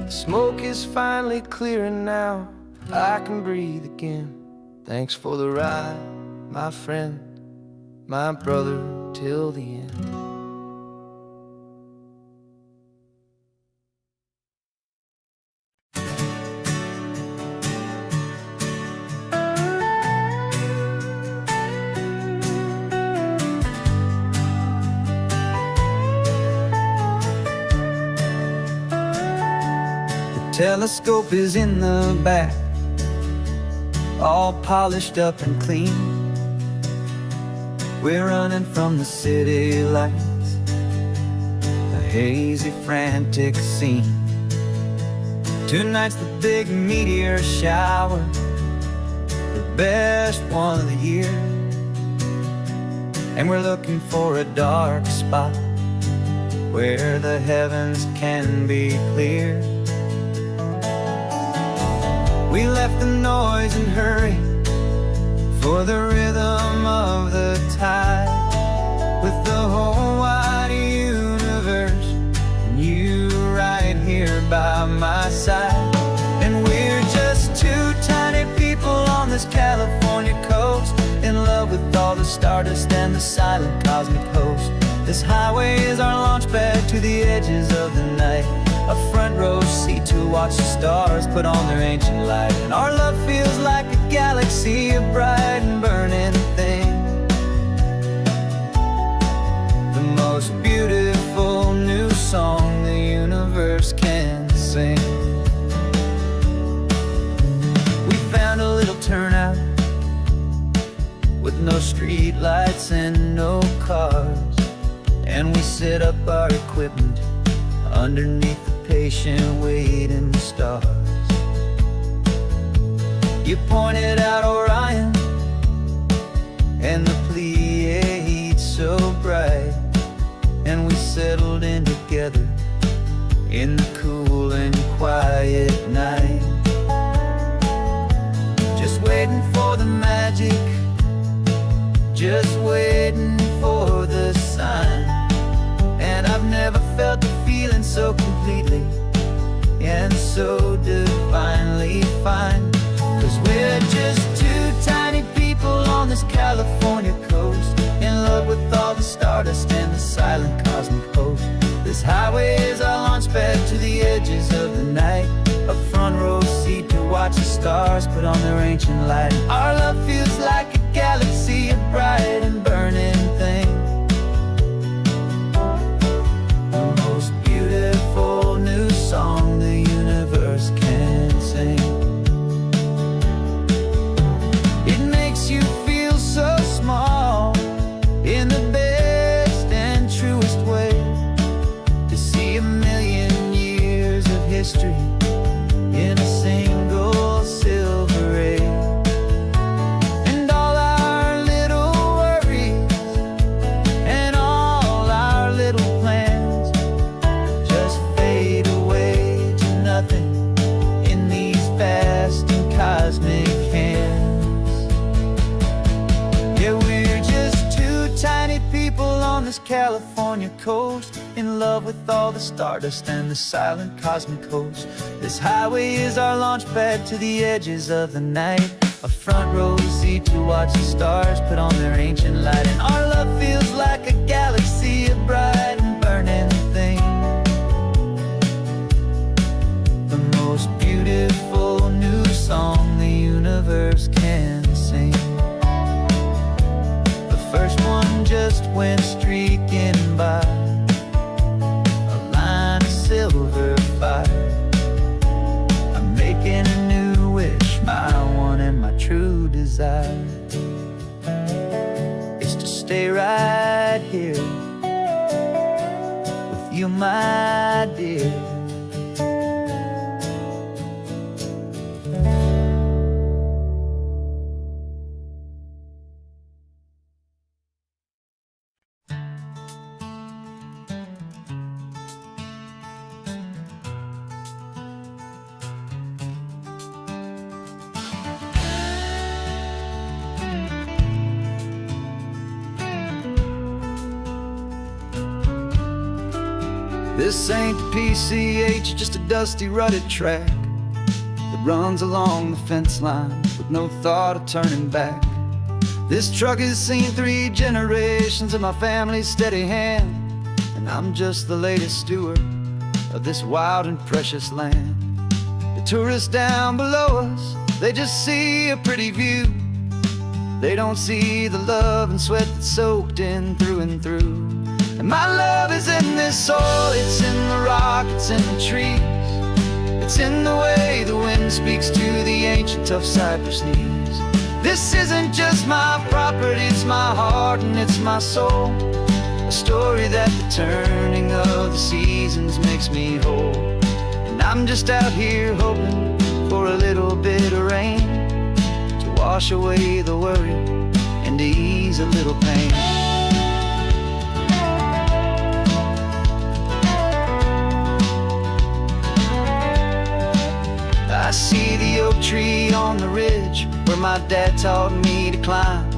The smoke is finally clearing now, I can breathe again. Thanks for the ride, my friend, my brother, till the end. The telescope is in the back, all polished up and clean. We're running from the city lights, a hazy, frantic scene. Tonight's the big meteor shower, the best one of the year. And we're looking for a dark spot where the heavens can be clear. We left the noise and hurry for the rhythm of the tide, with the whole wide universe and you right here by my side. And we're just two tiny people on this California coast, in love with all the stardust and the silent cosmic host. This highway is our launch pad to the edges of the night, a front row seat to watch the stars put on their ancient light. And our love feels like a galaxy, a bright and burning thing, the most beautiful new song the universe can sing. We found a little turnout with no street lights and no cars, and we set up our equipment underneath the patient waiting stars. You pointed out Orion and the Pleiades so bright, and we settled in together in the cool and quiet night, just waiting for the magic, just waiting for the sign. And I've never felt the feeling so completely and so divinely fine, 'cause we're just two tiny people on this California coast, in love with all the stardust and the silent cosmic host. This highway is our launch pad to the edges of the night, a front row seat to watch the stars put on their ancient light. Our love feels like a galaxy, a bright and burning thing, the most beautiful new song the universe can sing. It makes you feel so small in the best and truest way, to see a million years of history in a single silver ray. And all our little worries and all our little plans just fade away to nothing in these vast and cosmic hands. Yeah, we're just two tiny people on this California coast, in love with all the stardust and the silent cosmic host. This highway is our launch pad to the edges of the night, a front row seat to watch the stars put on their ancient light. And our love feels like a galaxy, a bright and burning thing, the most beautiful new song the universe can sing. The first one just went streaking by, a line of silver fire. I'm making a new wish, my one and my true desire is to stay right here with you, my dear. This ain't the PCH, just a dusty, rutted track that runs along the fence line with no thought of turning back. This truck has seen 3 generations of my family's steady hand, and I'm just the latest steward of this wild and precious land. The tourists down below us, they just see a pretty view. They don't see the love and sweat that's soaked in through and through. And my love is in this soil, it's in the rock, it's in the trees, it's in the way the wind wind speaks to the ancient of cypress knees. This isn't just my property, it's my heart and it's my soul. A story that the turning of the seasons makes me whole. And I'm just out here hoping for a little bit of rain to wash away the worry and to ease a little pain. I see the oak tree on the ridge where my dad taught me to climb.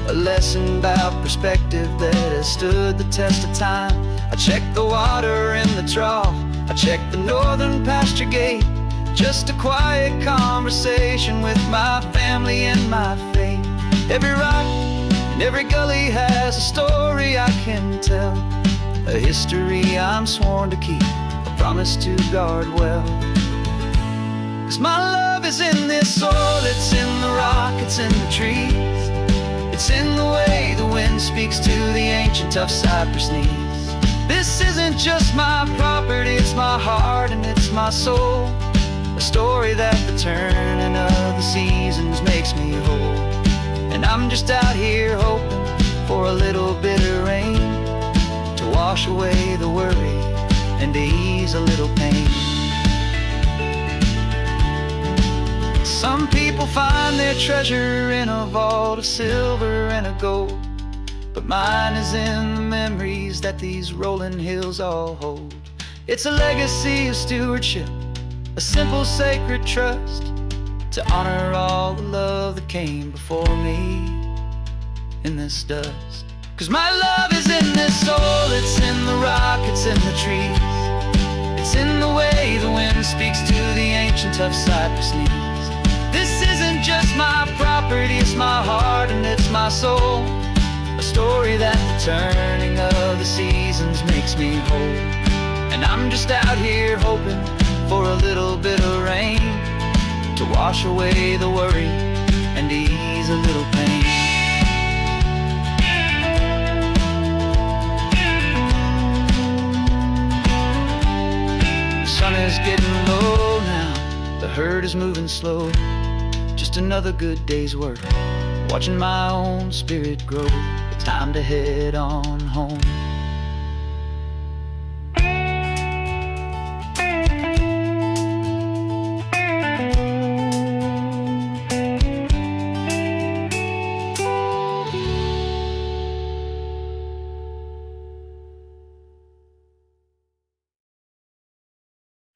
A lesson about perspective that has stood the test of time. I check the water in the trough, I check the northern pasture gate. Just a quiet conversation with my family and my faith. Every rock and every gully has a story I can tell, a history I'm sworn to keep, a promise to guard well. 'Cause my love is in this soil, it's in the rock, it's in the trees. It's in the way the wind speaks to the ancient of cypress knees. This isn't just my property, it's my heart and it's my soul. A story that the turning of the seasons makes me whole. And I'm just out here hoping for a little bit of rain to wash away the worry and to ease a little pain. Some people find their treasure in a vault of silver and of gold, but mine is in the memories that these rolling hills all hold. It's a legacy of stewardship, a simple sacred trust, to honor all the love that came before me in this dust. 'Cause my love is in this soul, it's in the rock, it's in the trees. It's in the way the wind speaks to the ancient of cypress knees. This isn't just my property, it's my heart and it's my soul. A story that the turning of the seasons makes me whole. And I'm just out here hoping for a little bit of rain to wash away the worry and ease a little pain. The sun is getting low now, the herd is moving slow. Just another good day's work, watching my own spirit grow. Time to head on home.